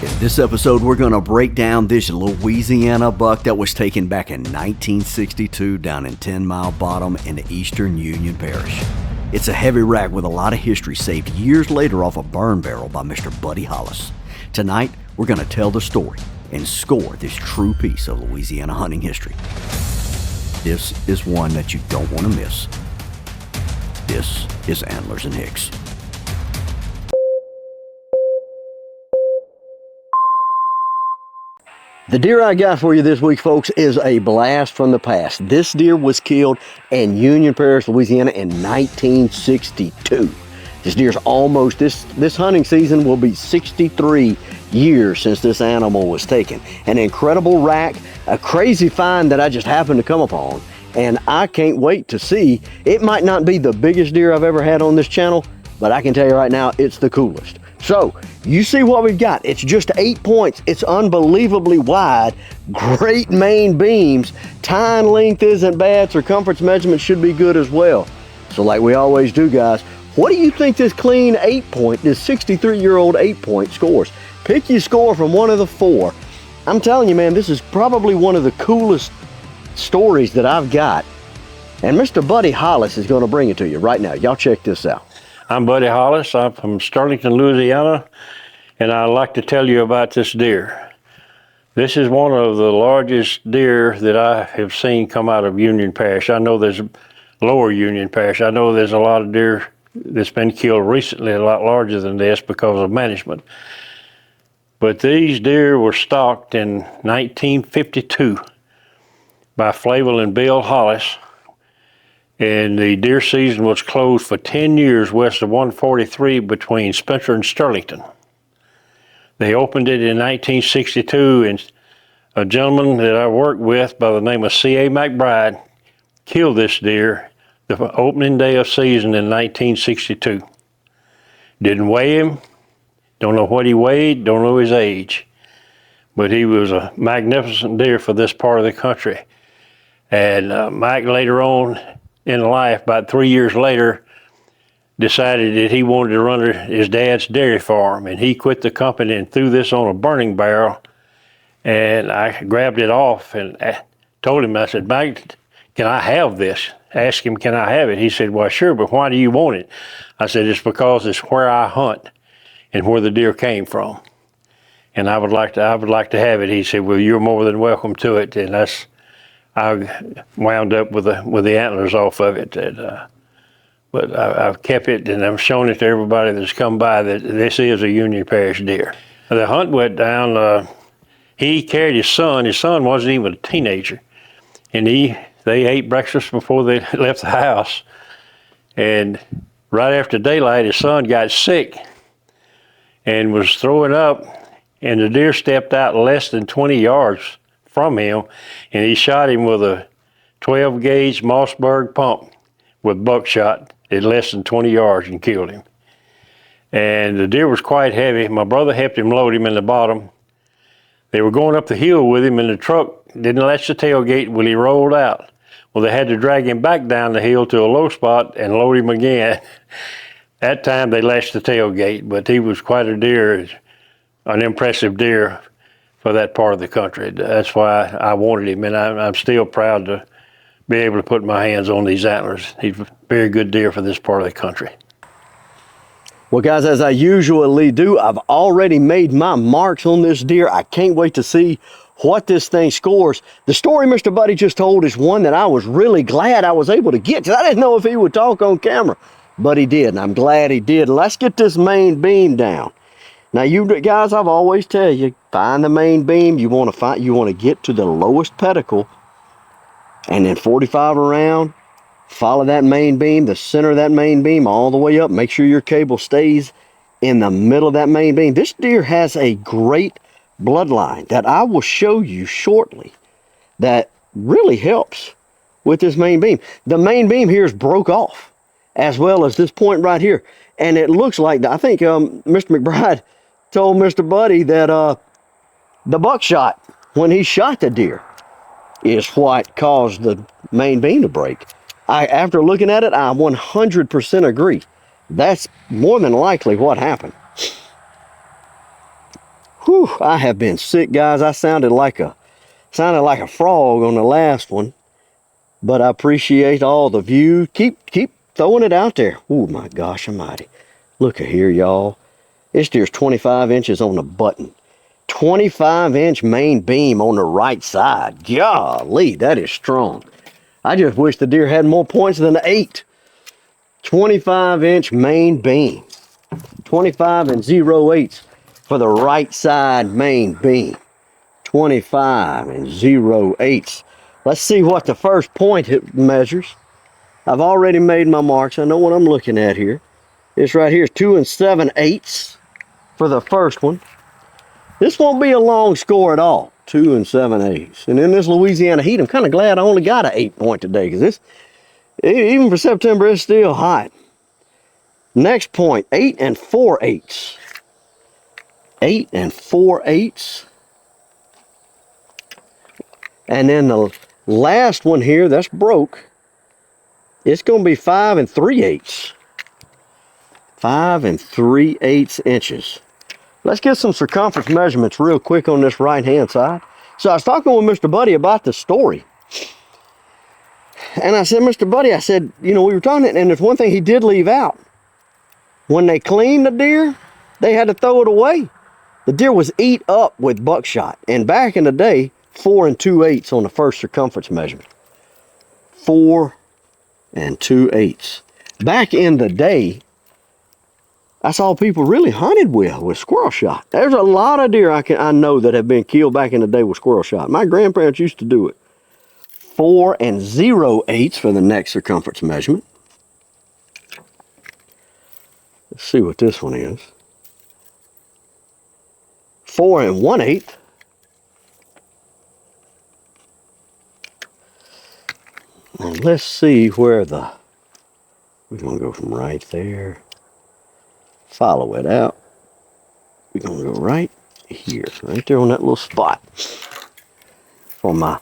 In this episode, we're going to break down this Louisiana buck that was taken back in 1962 down in 10 Mile Bottom in the eastern Union Parish. It's a heavy rack with a lot of history saved years later off a burn barrel by Mr. Buddy Hollis. Tonight, we're going to tell the story and score this true piece of Louisiana hunting history. This is one that you don't want to miss. This is Antlers and Hicks. The deer I got for you this week, folks, is a blast from the past. This deer was killed in Union Parish, Louisiana in 1962. This deer's almost, this hunting season will be 63 years since this animal was taken. An incredible rack, a crazy find that I just happened to come upon. And I can't wait to see. It might not be the biggest deer I've ever had on this channel, but I can tell you right now, it's the coolest. So, you see what we've got. It's just 8 points. It's unbelievably wide. Great main beams. Tine length isn't bad. Circumference measurement should be good as well. So like we always do, guys, what do you think this clean 8-point, this 63-year-old 8-point scores? Pick your score from one of the four. I'm telling you, man, this is probably one of the coolest stories that I've got. And Mr. Buddy Hollis is going to bring it to you right now. Y'all check this out. I'm Buddy Hollis. I'm from Sterlington, Louisiana, and I'd like to tell you about this deer. This is one of the largest deer that I have seen come out of Union Parish. I know there's lower Union Parish. I know there's a lot of deer that's been killed recently, a lot larger than this because of management. But these deer were stalked in 1952 by Flavel and Bill Hollis. And the deer season was closed for 10 years west of 143 between Spencer and Sterlington. They opened it in 1962, and a gentleman that I worked with by the name of C.A. McBride killed this deer the opening day of season in 1962. Didn't weigh him, don't know what he weighed, don't know his age, but he was a magnificent deer for this part of the country. And Mike later on in life, about 3 years later, decided that he wanted to run his dad's dairy farm, and he quit the company and threw this on a burning barrel. And I grabbed it off and told him, I said, Mike, can I have this? Asked him, can I have it? He said, well, sure, but why do you want it? I said, it's because it's where I hunt and where the deer came from, and I would like to have it. He said, well, you're more than welcome to it, and I wound up with the antlers off of it. But I've kept it, and I've shown it to everybody that's come by that this is a Union Parish deer. The hunt went down. He carried his son. His son wasn't even a teenager, and they ate breakfast before they left the house. And right after daylight, his son got sick and was throwing up, and the deer stepped out less than 20 yards from him, and he shot him with a 12-gauge Mossberg pump with buckshot at less than 20 yards and killed him. And the deer was quite heavy. My brother helped him load him in the bottom. They were going up the hill with him, and the truck didn't latch the tailgate when he rolled out. Well, they had to drag him back down the hill to a low spot and load him again. That time they latched the tailgate, but he was quite a deer, an impressive deer for that part of the country. That's why I wanted him, and I'm still proud to be able to put my hands on these antlers. He's a very good deer for this part of the country. Well, guys, as I usually do, I've already made my marks on this deer. I can't wait to see what this thing scores. The story Mr. Buddy just told is one that I was really glad I was able to get, because I didn't know if he would talk on camera, but he did, and I'm glad he did. Let's get this main beam down. Now, you guys, I've always tell you, find the main beam. You want to get to the lowest pedicle, and then 45 around. Follow that main beam, the center of that main beam, all the way up. Make sure your cable stays in the middle of that main beam. This deer has a great bloodline that I will show you shortly that really helps with this main beam. The main beam here is broke off, as well as this point right here, and it looks like, I think Mr. McBride told Mr. Buddy that the buckshot, when he shot the deer, is what caused the main beam to break. After looking at it, I 100% agree. That's more than likely what happened. Whew, I have been sick, guys. I sounded like a frog on the last one, but I appreciate all the views. Keep throwing it out there. Oh my gosh almighty. Look at here, y'all. This deer's 25 inches on the button. 25-inch main beam on the right side. Golly, that is strong. I just wish the deer had more points than the 8. 25-inch main beam. 25 and 0/8 for the right side main beam. 25 and 0/8. Let's see what the first point it measures. I've already made my marks. I know what I'm looking at here. This right here is 2 7/8 for the first one. This won't be a long score at all. 2 7/8. And in this Louisiana heat, I'm kind of glad I only got an 8 point today, because this, even for September, it's still hot. Next point, 8 4/8. 8 4/8. And then the last one here, that's broke. It's going to be 5 3/8. 5 3/8 inches. Let's get some circumference measurements real quick on this right-hand side. So I was talking with Mr. Buddy about the story. And I said, Mr. Buddy, I said, you know, we were talking, and there's one thing he did leave out. When they cleaned the deer, they had to throw it away. The deer was eat up with buckshot. And back in the day, 4 2/8 on the first circumference measurement. 4 2/8. Back in the day, I saw people really hunted with squirrel shot. There's a lot of deer I know that have been killed back in the day with squirrel shot. My grandparents used to do it. 4 0/8 for the next circumference measurement. Let's see what this one is. 4 1/8. And let's see where we're going to go from right there. Follow it out. We're going to go right here, right there on that little spot for my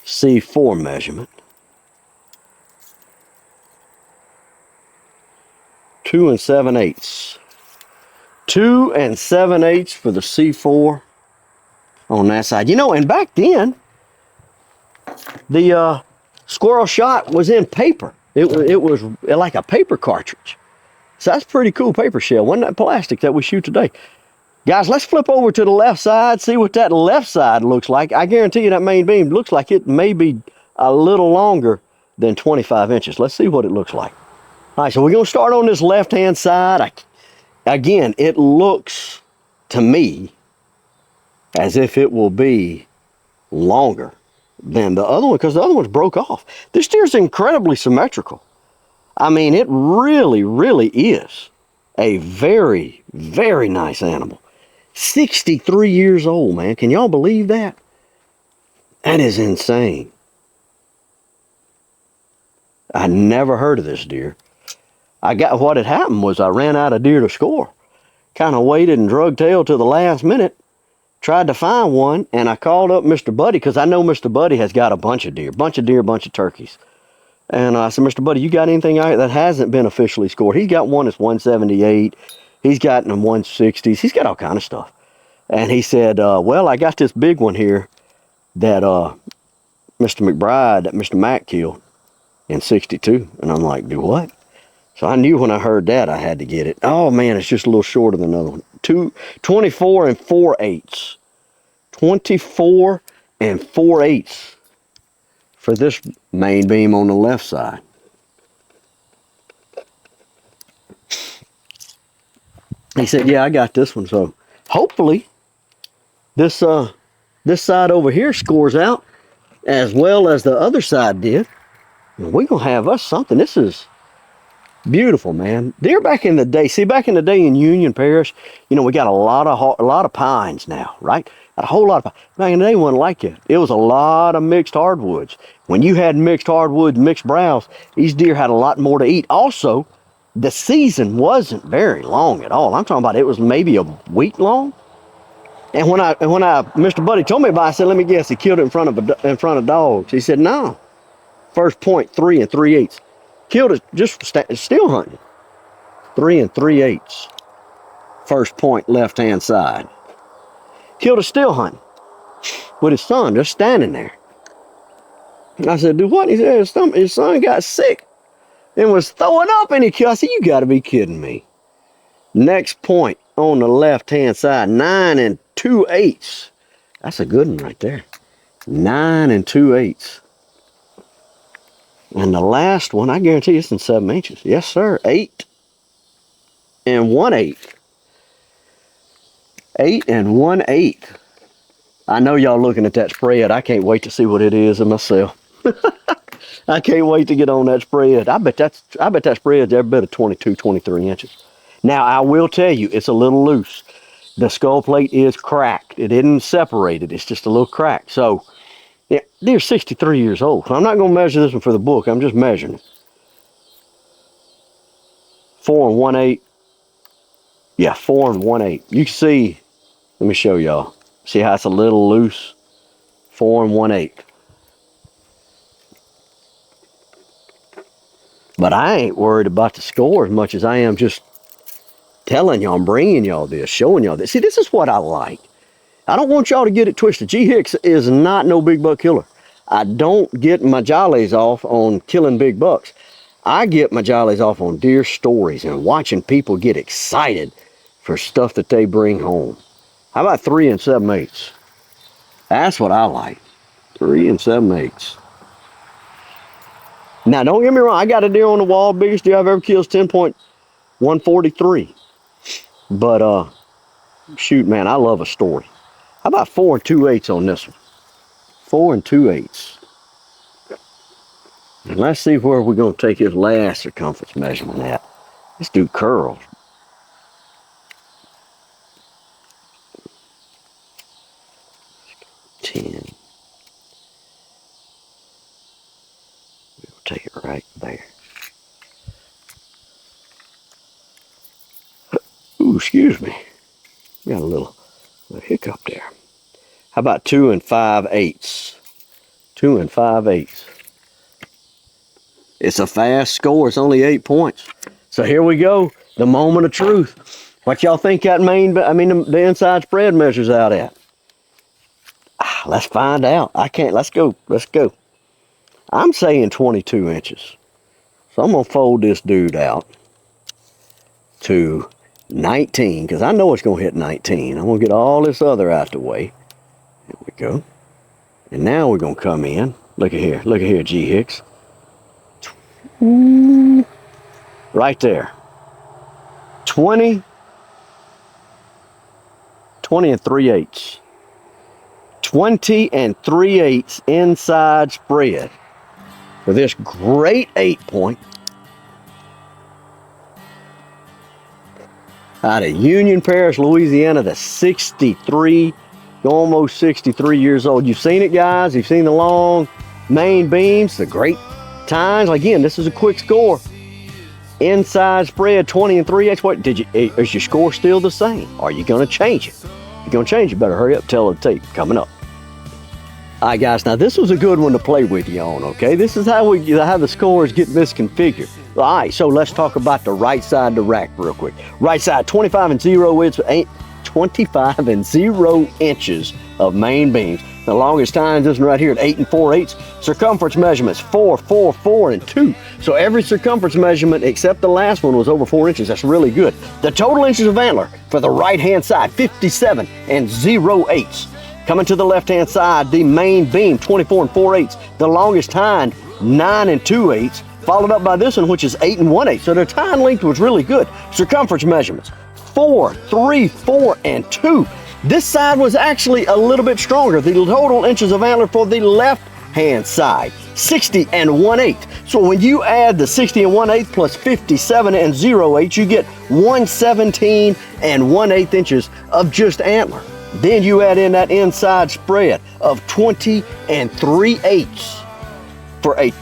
C4 measurement. 2 7/8. 2 7/8 for the C4 on that side. You know, and back then, the squirrel shot was in paper. It was like a paper cartridge. So that's pretty cool paper shell. Wasn't that plastic that we shoot today? Guys, let's flip over to the left side, see what that left side looks like. I guarantee you that main beam looks like it may be a little longer than 25 inches. Let's see what it looks like. All right, so we're going to start on this left-hand side. Again, it looks to me as if it will be longer than the other one, because the other one's broke off. This deer's incredibly symmetrical. I mean, it really, really is a very, very nice animal. 63 years old, man. Can y'all believe that? That is insane. I never heard of this deer. What had happened was I ran out of deer to score. Kind of waited and drug tail till the last minute. Tried to find one, and I called up Mr. Buddy, because I know Mr. Buddy has got a bunch of deer, bunch of turkeys. And I said, Mr. Buddy, you got anything out that hasn't been officially scored? He's got one that's 178. He's got them 160s. He's got all kind of stuff. And he said, well, I got this big one here that Mr. McBride, that Mr. Mack killed in 62. And I'm like, do what? So I knew when I heard that I had to get it. Oh, man, it's just a little shorter than the other one. 24 4/8. 24 4/8 for this main beam on the left side. He said, yeah, I got this one. So hopefully this side over here scores out as well as the other side did. And we're going to have us something. This is beautiful, man. Deer back in the day, see, back in the day in Union Parish, you know, we got a lot of pines now, right? A whole lot of pines. Back in the day, it wasn't like it. It was a lot of mixed hardwoods. When you had mixed hardwoods, mixed browse, these deer had a lot more to eat. Also, the season wasn't very long at all. I'm talking about it was maybe a week long. And when Mr. Buddy told me about it, I said, let me guess, he killed it in front of dogs. He said, no. First point, 3 3/8. Killed it just still hunting. 3 3/8. First point, left-hand side. killed a still hunt with his son, just standing there. I said, do what? He said his son got sick and was throwing up, and he killed. I said, you got to be kidding me. Next point on the left-hand side, 9 2/8. That's a good one right there. 9 2/8. And the last one, I guarantee you it's in 7 inches. Yes, sir. 8 1/8. 8 1/8. I know y'all looking at that spread. I can't wait to see what it is in myself. I can't wait to get on that spread. I bet that spread's every bit of 22, 23 inches. Now, I will tell you, it's a little loose. The skull plate is cracked. It isn't separated. It's just a little cracked. So, yeah, they're 63 years old. So I'm not going to measure this one for the book. I'm just measuring it. 4 1/8. Yeah, 4 1/8. You can see, let me show y'all. See how it's a little loose? 4 1/8. But I ain't worried about the score as much as I am just telling y'all, I'm bringing y'all this, showing y'all this. See, this is what I like. I don't want y'all to get it twisted. G. Hicks is not no big buck killer. I don't get my jollies off on killing big bucks. I get my jollies off on deer stories and watching people get excited for stuff that they bring home. How about 3 7/8? That's what I like. 3 7/8. Now, don't get me wrong. I got a deer on the wall. Biggest deer I've ever killed is 10.143. But, shoot, man, I love a story. How about 4 2/8 on this one? 4 2/8. And let's see where we're going to take his last circumference measurement at. This dude curls. Take it right there. Ooh, excuse me. Got a little hiccup there. How about 2 5/8? 2 5/8. It's a fast score. It's only 8 points. So here we go. The moment of truth. What y'all think that the inside spread measures out at? Let's find out. Let's go. Let's go. I'm saying 22 inches. So I'm going to fold this dude out to 19, because I know it's going to hit 19. I'm going to get all this other out the way. There we go. And now we're going to come in. Look at here. Look at here, G. Hicks. Right there. 20 3/8. 20 3/8 inside spread. For this great 8-point out of Union Parish, Louisiana, the 63, almost 63 years old. You've seen it, guys. You've seen the long main beams, the great tines. Again, this is a quick score. Inside spread, 20 3/8. What is your score still the same? Are you going to change it? If you're going to change it, better hurry up, tell the tape coming up. All right, guys, now this was a good one to play with you on, okay? This is how the scores get misconfigured. All right, so let's talk about the right side of the rack real quick. Right side, 25 0 inches of main beams. The longest time, this one right here at 8 4/8. Circumference measurements, 4, 4, 4, and 2. So every circumference measurement except the last one was over 4 inches. That's really good. The total inches of antler for the right-hand side, 57 0/8. Coming to the left-hand side, the main beam, 24 4/8. The longest tine, 9 2/8. Followed up by this one, which is 8 1/8. So the tine length was really good. Circumference measurements, 4, 3, 4, and 2. This side was actually a little bit stronger. The total inches of antler for the left-hand side, 60 1/8. So when you add the 60 1/8 plus 57 0/8, you get 117 1/8 inches of just antler. Then you add in that inside spread of 20 3/8.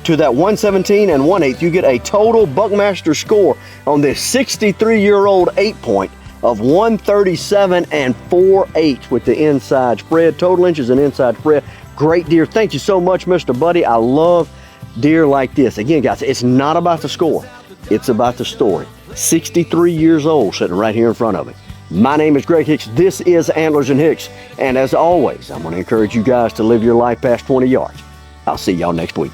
To that 117 1/8, you get a total Buckmaster score on this 63-year-old 8-point of 137 4/8 with the inside spread. Total inches and inside spread. Great deer. Thank you so much, Mr. Buddy. I love deer like this. Again, guys, it's not about the score. It's about the story. 63 years old sitting right here in front of me. My name is Greg Hicks. This is Antlers and Hicks. And as always, I'm going to encourage you guys to live your life past 20 yards. I'll see y'all next week.